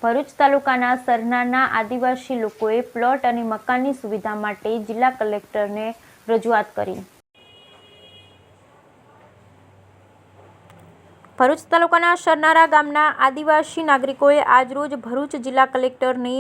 ભરૂચ તાલુકાના સરનાના આદિવાસી લોકોએ પ્લોટ અને મકાનની સુવિધા માટે જિલ્લા કલેક્ટરને રજૂઆત કરી। ભરૂચ તાલુકાના સરનારા ગામના આદિવાસી નાગરિકોએ આજરોજ ભરૂચ જિલ્લા કલેક્ટરને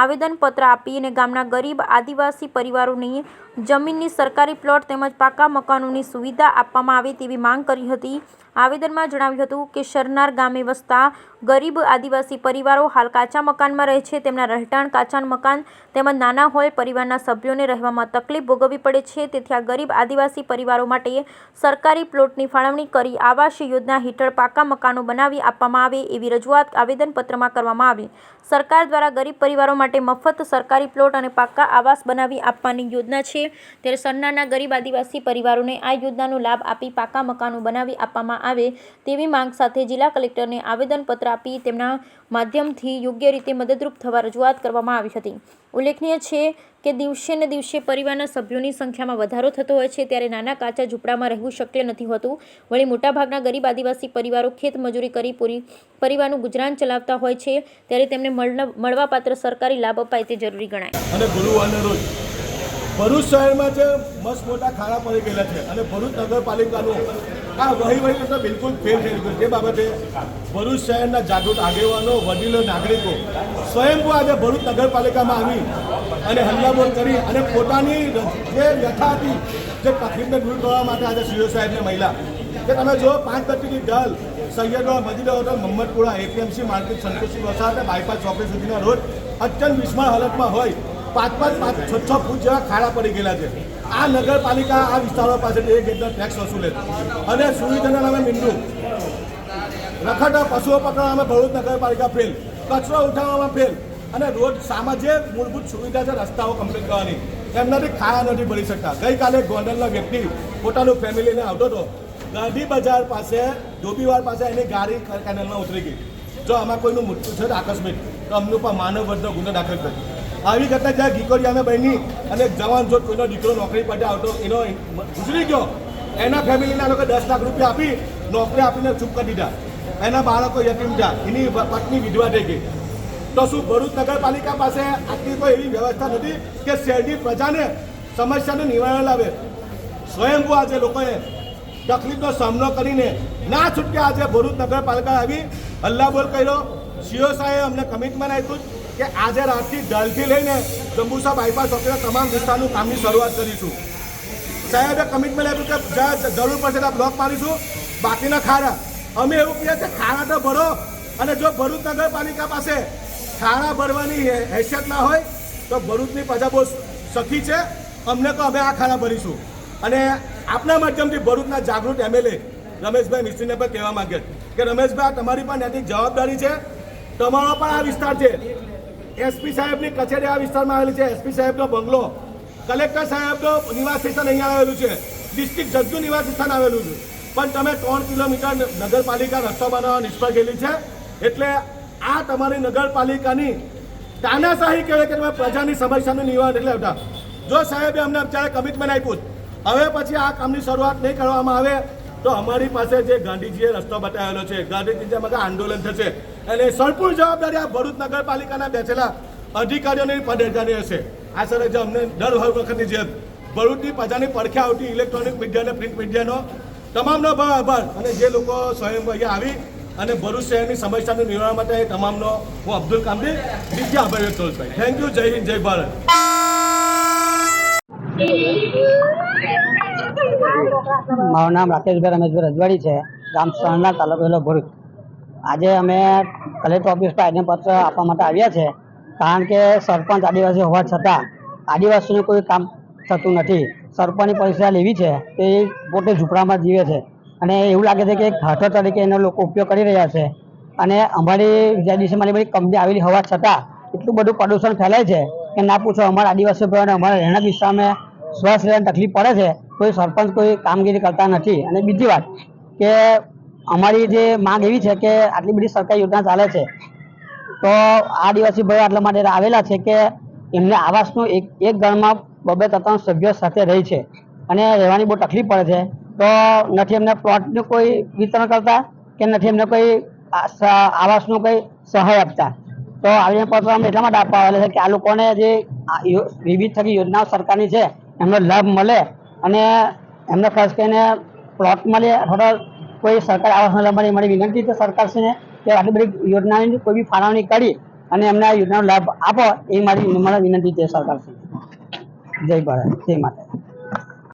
આવેદનપત્ર આપી અને ગામના ગરીબ આદિવાસી પરિવારોની જમીનની સરકારી પ્લોટ તેમજ પાકા મકાનોની સુવિધા આપવામાં આવે તેવી માંગ કરી હતી। આવેદનમાં જણાવ્યું હતું કે સરનાર ગામે વસતા ગરીબ આદિવાસી પરિવારો હાલ કાચા મકાનમાં રહે છે। તેમના રહેઠાણ કાચા મકાન તેમજ નાના હોય પરિવારના સભ્યોને રહેવામાં તકલીફ ભોગવવી પડે છે। તેથી આ ગરીબ આદિવાસી પરિવારો માટે સરકારી પ્લોટની ફાળવણી કરી આવાસ યોજના હેઠળ પાકા મકાનો બનાવી આપવામાં આવે એવી રજૂઆત આવેદનપત્રમાં કરવામાં આવી। સરકાર દ્વારા ગરીબ પરિવારો માટે મફત સરકારી પ્લોટ અને પાકા આવાસ બનાવી આપવાની યોજના છે, ત્યારે સરનારના ગરીબ આદિવાસી પરિવારોને આ યોજનાનો લાભ આપી પાકા મકાનો બનાવી આપવામાં આવે તેવી માંગ સાથે જિલ્લા કલેક્ટરને આવેદનપત્ર આપી તેમના માધ્યમથી યોગ્ય રીતે મદદરૂપ થવા રજૂઆત કરવામાં આવી હતી। ઉલ્લેખનીય છે કે દિવસે ને દિવસે પરિવારના સભ્યોની સંખ્યામાં વધારો થતો હોય છે, ત્યારે નાના કાચા ઝૂંપડામાં રહેવું શક્ય નથી હોતું। વળી મોટાભાગના ગરીબ આદિવાસી પરિવારો ખેત મજૂરી કરી પરિવારનું ગુજરાન ચલાવતા હોય છે, ત્યારે તેમને મળવાપાત્ર સરકારી લાભ અપાય તે જરૂરી ગણાય। અને ગુરુવારના રોજ ભરૂચ શહેરમાં જે મસ્ત મોટા ખાડા પડી ગયેલા છે અને ભરૂચ નગરપાલિકાનું આ વહીવટ તો બિલકુલ ફેલ થઈ ગયું। તે બાબતે ભરૂચ શહેરના જાગૃત આગેવાનો, વડીલો, નાગરિકો સ્વયંભૂ આજે ભરૂચ નગરપાલિકામાં આવી અને હલ્લાબોલ કરી અને પોતાની જે વ્યથા હતી, જે તકલીફને દૂર કરવા માટે આજે સીઓ સાહેબને મહિલા કે તમે જો 5 ગતિની ઢાલ સૈયદો Madina hotel Mohammadpura APMC market Santoshi વસાહત બાયપાસ ચોકડી સુધીના રોડ અત્યંત વિસ્મય હાલતમાં હોય 5-6 ફૂટ જેવા ખાડા પડી ગયેલા છે। આ નગરપાલિકા આ વિસ્તારો પાસેથી 1 ગેટનો ટેક્સ વસૂલે અને સુવિધાના નામે મીંડું રખડતા પશુઓ પકડવામાં ભરૂચ નગરપાલિકા ફેલ, કચરો ઉઠાવવામાં ફેલ અને રોડ સામાજિક મૂળભૂત સુવિધા છે રસ્તાઓ કમ્પ્લીટ કરવાની એમનાથી ખાયા નથી ભરી શકતા। ગઈકાલે ગોંડલનો વ્યક્તિ પોતાનું ફેમિલીને આવતો હતો, ગાંધી બજાર પાસે ધોબીવાડ પાસે એની ગાડી કેનલમાં ઉતરી ગઈ। જો આમાં કોઈનું મૃત્યુ છે આકસ્મિક તો અમનું પણ માનવ વધનો ગુનો દાખલ કર્યો। આવી ઘટના જ્યાં ગીકોડિયામાં બની અને જવાન જો કોઈનો દીકરો નોકરી માટે આવતો એનો ગુજરી ગયો, એના ફેમિલીના લોકો 10 લાખ રૂપિયા આપી નોકરી આપીને ચૂપ કરી દીધા। એના બાળકો યતીમ થયા, એની પત્ની વિધવા થઈ ગઈ। તો શું ભરૂચ નગરપાલિકા પાસે આટલી કોઈ એવી વ્યવસ્થા નથી કે શહેરની પ્રજાને સમસ્યાનું નિવારણ લાવે? સ્વયંભૂ આજે લોકોએ તકલીફનો સામનો કરીને ના છૂટકે આજે ભરૂચ નગરપાલિકા આવી હલ્લાબોલ કર્યો। સીઓ સાહેબે અમને કમિટમેન્ટ આપ્યું કે આજે રાતથી ઢાલથી લઈને જંબુસા બાયપાસ ચોકડીના તમામ વિસ્તારનું કામની શરૂઆત કરીશું। સાહેબે કમિટમેન્ટ આપ્યું કે જ્યાં જરૂર પડશે ત્યાં બ્લોક પાડીશું, બાકીના ખાડા અમે એવું કહીએ કે ખાડા તો ભરો, અને જો ભરૂચ નગરપાલિકા પાસે ખાડા ભરવાની હેસિયત ના હોય તો ભરૂચની પ્રજા બહુ સખી છે, અમને તો અમે આ ખાડા ભરીશું। અને આપના માધ્યમથી ભરૂચના જાગૃત એમએલએ રમેશભાઈ મિસ્ત્રીને પણ કહેવા માંગે કે રમેશભાઈ તમારી પણ નૈતિક જવાબદારી છે, તમારો પણ આ વિસ્તાર છે। એસપી સાહેબની કચેરી આ વિસ્તારમાં આવેલી છે, એસપી સાહેબનો બંગલો, કલેક્ટર સાહેબનો નિવાસ સ્થાન અહીંયા આવેલું છે, ડિસ્ટ્રિક્ટ જજનું નિવાસ સ્થાન આવેલું છે, પણ તમે 3 કિલોમીટર નગરપાલિકા રસ્તો બનાવવા નિષ્ફળ ગયેલી છે। એટલે આ તમારી નગરપાલિકાની તાનાશાહી કહેવાય કે તમે પ્રજાની સમસ્યાનું નિવારણ એટલે હતા। જો સાહેબે અમને અત્યારે કમિટમેન્ટ આપ્યું, હવે પછી આ કામની શરૂઆત નહીં કરવામાં આવે તો અમારી પાસે જે ગાંધીજીએ રસ્તો બતાવેલો છે, ગાંધીજી જેમાં આંદોલન થશે અને સંપૂર્ણ જવાબદારી આ ભરૂચ નગરપાલિકાના બેઠેલા અધિકારીઓની પદાધિકારીઓ હશે। આ સર જે અમને દર વખતની જેમ ભરૂચની પ્રજાની પડખે આવતી ઇલેક્ટ્રોનિક મીડિયા અને પ્રિન્ટ મીડિયાનો તમામનો આભાર, અને જે લોકો સ્વયં અહીંયા આવી અને ભરૂચ શહેરની સમસ્યાનું નિવારણ માટે તમામનો હું અબ્દુલ કામદી દિલથી આભાર વ્યક્ત કરું છું। Thank you. જય હિન્દ, જય ભારત। મારું નામ રાકેશભાઈ રમેશભાઈ રજવાડી છે, ગામ સરનાર, તાલુકો જિલ્લો ભરૂચ। આજે અમે કલેક્ટર ઓફિસ પર આવેદનપત્ર આપવા માટે આવ્યા છે, કારણ કે સરપંચ આદિવાસી હોવા છતાં આદિવાસીનું કોઈ કામ થતું નથી। સરપંચની પરીક્ષા લેવી છે તે પોતે ઝૂંપડામાં જીવે છે અને એવું લાગે છે કે ઘાટો તરીકે એનો લોકો ઉપયોગ કરી રહ્યા છે। અને અમારી જે દિશામાં બધી કંપની આવેલી હોવા છતાં એટલું બધું પ્રદૂષણ ફેલાય છે કે ના પૂછો। અમારા આદિવાસી ભાઈઓને અમારા રહેણાંક વિસ્તારમાં શ્વાસ લેવાની તકલીફ પડે છે, કોઈ સરપંચ કોઈ કામગીરી કરતા નથી। અને બીજી વાત કે અમારી જે માંગ એવી છે કે આટલી બધી સરકારી યોજના ચાલે છે તો આદિવાસી ભાઈઓ આટલા માટે આવેલા છે કે એમને આવાસનું એક ઘરમાં 2-3 સભ્યો સાથે રહે છે અને રહેવાની બહુ તકલીફ પડે છે। તો નથી એમને પ્લોટનું કોઈ વિતરણ કરતા કે નથી એમને કોઈ આવાસનું કોઈ સહાય આપતા। તો આવેદનપત્ર અમે એટલા માટે આપવા આવેલા છે કે આ લોકોને જે વિવિધ થકી યોજનાઓ સરકારની છે એમનો લાભ મળે અને એમને ખાસ કરીને પ્લોટ મળે અથવા કોઈ સરકાર આવાસ મળે. મારી વિનંતી છે સરકારશ્રીને કે આટલી બધી યોજનાની કોઈ બી ફાળવણી કરી અને એમને આ યોજનાનો લાભ આપો એ મારી વિનંતી છે સરકારશ્રી. જય ભારત, જય માતા.